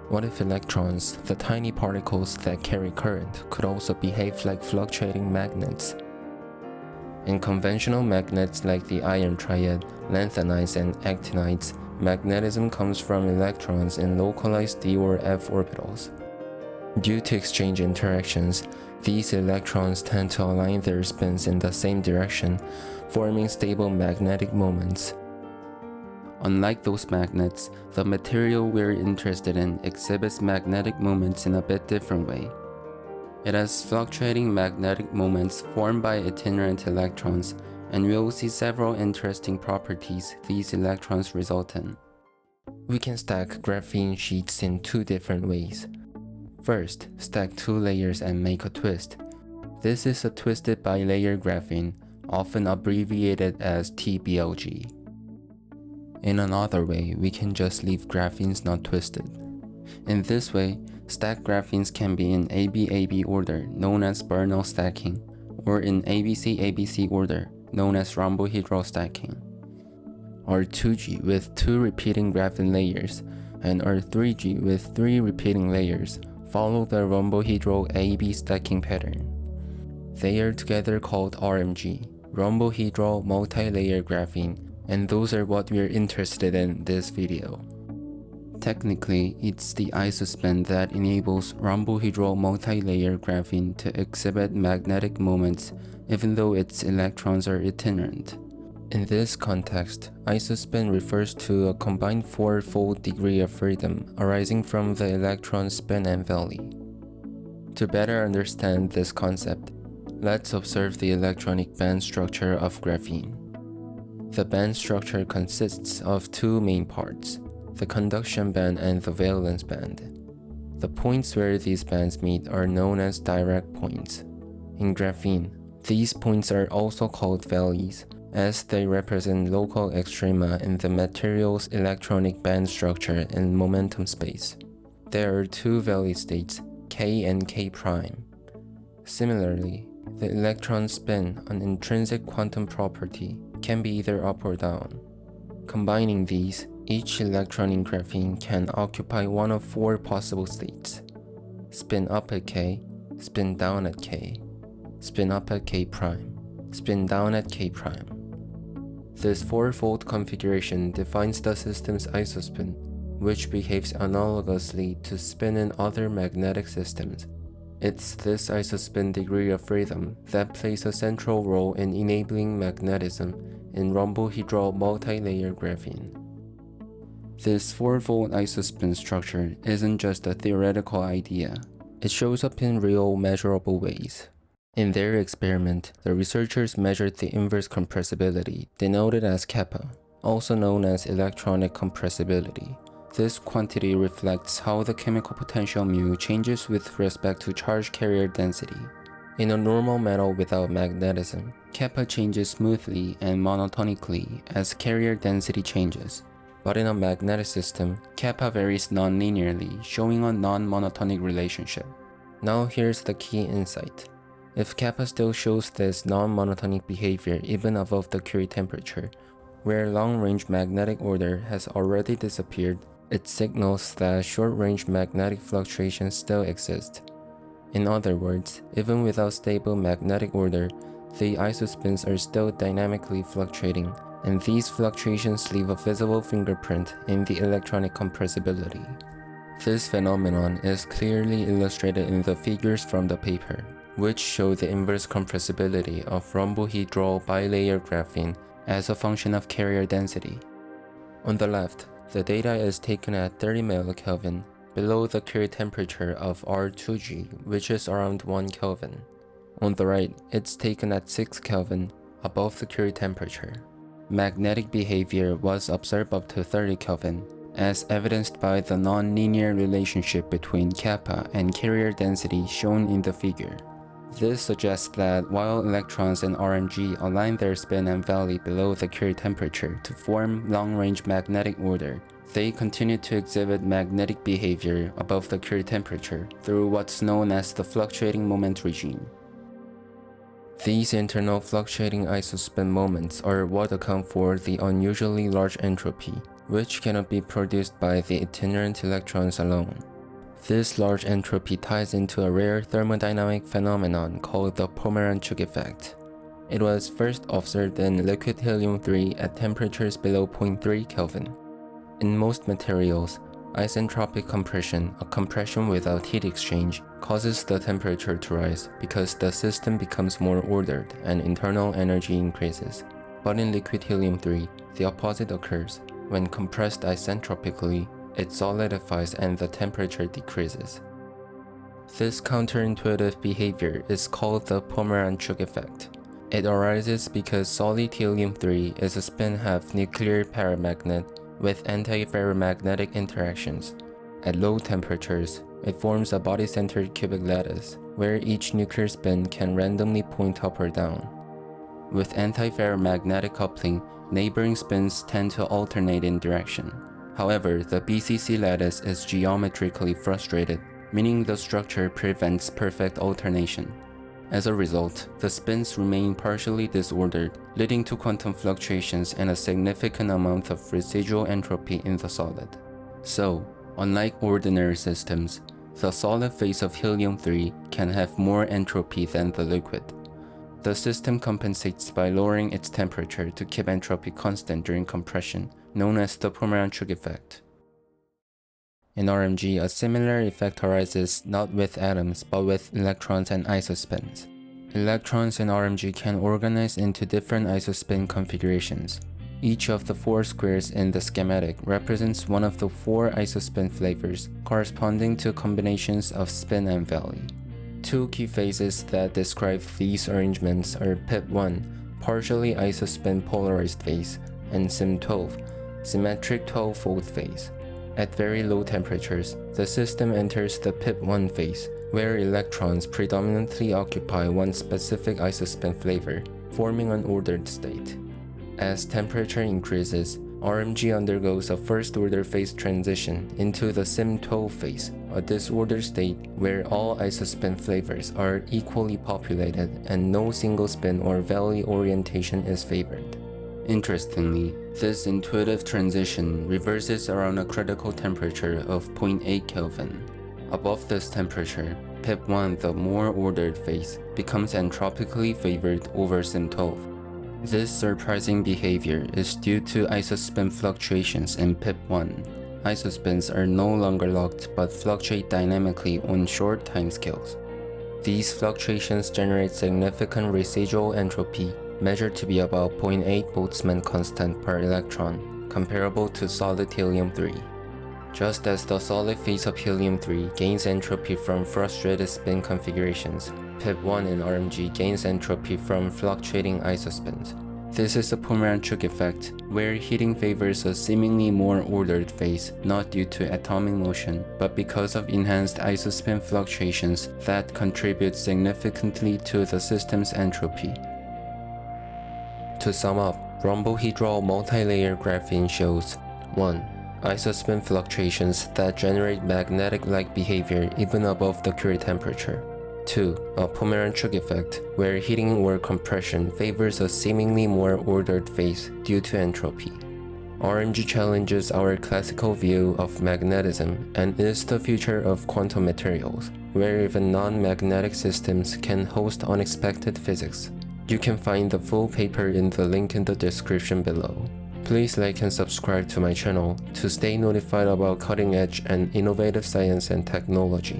What if electrons, the tiny particles that carry current, could also behave like fluctuating magnets? In conventional magnets like the iron triad, lanthanides, and actinides, magnetism comes from electrons in localized d or f orbitals. Due to exchange interactions, these electrons tend to align their spins in the same direction, forming stable magnetic moments. Unlike those magnets, the material we're interested in exhibits magnetic moments in a bit different way. It has fluctuating magnetic moments formed by itinerant electrons, and we'll see several interesting properties these electrons result in. We can stack graphene sheets in two different ways. First, stack two layers and make a twist. This is a twisted bilayer graphene, often abbreviated as tBLG. In another way, we can just leave graphenes not twisted. In this way, stacked graphenes can be in AB-AB order, known as Bernal stacking, or in ABC-ABC order, known as rhombohedral stacking. R2G with 2 repeating graphene layers, and R3G with 3 repeating layers follow the rhombohedral AB stacking pattern. They are together called RMG, rhombohedral multilayer graphene, and those are what we're interested in this video. Technically, it's the isospin that enables rhombohedral multilayer graphene to exhibit magnetic moments even though its electrons are itinerant. In this context, isospin refers to a combined 4-fold degree of freedom arising from the electron's spin and valley. To better understand this concept, let's observe the electronic band structure of graphene. The band structure consists of two main parts, the conduction band and the valence band. The points where these bands meet are known as direct points. In graphene, these points are also called valleys, as they represent local extrema in the material's electronic band structure in momentum space. There are two valley states, K and K prime. Similarly, the electron spin, an intrinsic quantum property, can be either up or down. Combining these, each electron in graphene can occupy one of 4 possible states: spin up at K, spin down at K, spin up at K prime, spin down at K prime. This 4-fold configuration defines the system's isospin, which behaves analogously to spin in other magnetic systems. It's this isospin degree of freedom that plays a central role in enabling magnetism in rhombohedral multilayer graphene. This 4-fold isospin structure isn't just a theoretical idea, it shows up in real, measurable ways. In their experiment, the researchers measured the inverse compressibility, denoted as kappa, also known as electronic compressibility. This quantity reflects how the chemical potential mu changes with respect to charge carrier density. In a normal metal without magnetism, kappa changes smoothly and monotonically as carrier density changes. But in a magnetic system, kappa varies non-linearly, showing a non-monotonic relationship. Now here's the key insight. If kappa still shows this non-monotonic behavior even above the Curie temperature, where long-range magnetic order has already disappeared, it signals that short-range magnetic fluctuations still exist. In other words, even without stable magnetic order, the isospins are still dynamically fluctuating, and these fluctuations leave a visible fingerprint in the electronic compressibility. This phenomenon is clearly illustrated in the figures from the paper, which show the inverse compressibility of rhombohedral bilayer graphene as a function of carrier density. On the left, the data is taken at 30 mK, below the Curie temperature of R2G, which is around 1 Kelvin. On the right, it's taken at 6 Kelvin, above the Curie temperature. Magnetic behavior was observed up to 30 Kelvin, as evidenced by the non-linear relationship between kappa and carrier density shown in the figure. This suggests that while electrons in RMG align their spin and valley below the Curie temperature to form long-range magnetic order, they continue to exhibit magnetic behavior above the Curie temperature through what's known as the fluctuating moment regime. These internal fluctuating isospin moments are what account for the unusually large entropy, which cannot be produced by the itinerant electrons alone. This large entropy ties into a rare thermodynamic phenomenon called the Pomeranchuk Effect. It was first observed in liquid helium-3 at temperatures below 0.3 Kelvin. In most materials, isentropic compression, a compression without heat exchange, causes the temperature to rise because the system becomes more ordered and internal energy increases. But in liquid helium-3, the opposite occurs. When compressed isentropically, it solidifies and the temperature decreases. This counterintuitive behavior is called the Pomeranchuk Effect. It arises because solid helium-3 is a spin-half nuclear paramagnet with antiferromagnetic interactions. At low temperatures, it forms a body-centered cubic lattice, where each nuclear spin can randomly point up or down. With antiferromagnetic coupling, neighboring spins tend to alternate in direction. However, the BCC lattice is geometrically frustrated, meaning the structure prevents perfect alternation. As a result, the spins remain partially disordered, leading to quantum fluctuations and a significant amount of residual entropy in the solid. So, unlike ordinary systems, the solid phase of helium-3 can have more entropy than the liquid. The system compensates by lowering its temperature to keep entropy constant during compression, known as the Pomeranchuk effect. In RMG, a similar effect arises not with atoms but with electrons and isospins. Electrons in RMG can organize into different isospin configurations. Each of the 4 squares in the schematic represents one of the 4 isospin flavors, corresponding to combinations of spin and valley. 2 key phases that describe these arrangements are PIP1, partially isospin polarized phase, and SIM12, symmetric 12-fold phase. At very low temperatures, the system enters the PIP1 phase, where electrons predominantly occupy one specific isospin flavor, forming an ordered state. As temperature increases, RMG undergoes a first-order phase transition into the SIM12 phase, a disordered state where all isospin flavors are equally populated and no single spin or valley orientation is favored. Interestingly, this intuitive transition reverses around a critical temperature of 0.8 Kelvin. Above this temperature, PIP1, the more ordered phase, becomes entropically favored over SIM12. This surprising behavior is due to isospin fluctuations in PIP1. Isospins are no longer locked but fluctuate dynamically on short timescales. These fluctuations generate significant residual entropy, measured to be about 0.8 Boltzmann constant per electron, comparable to solid helium-3. Just as the solid phase of helium-3 gains entropy from frustrated spin configurations, PIP1 in RMG gains entropy from fluctuating isospins. This is a Pomeranchuk effect, where heating favors a seemingly more ordered phase, not due to atomic motion, but because of enhanced isospin fluctuations that contribute significantly to the system's entropy. To sum up, rhombohedral multilayer graphene shows 1. Isospin fluctuations that generate magnetic-like behavior even above the Curie temperature. 2. A Pomeranchuk effect, where heating or compression favors a seemingly more ordered phase due to entropy. RMG challenges our classical view of magnetism and is the future of quantum materials, where even non-magnetic systems can host unexpected physics. You can find the full paper in the link in the description below. Please like and subscribe to my channel to stay notified about cutting-edge and innovative science and technology.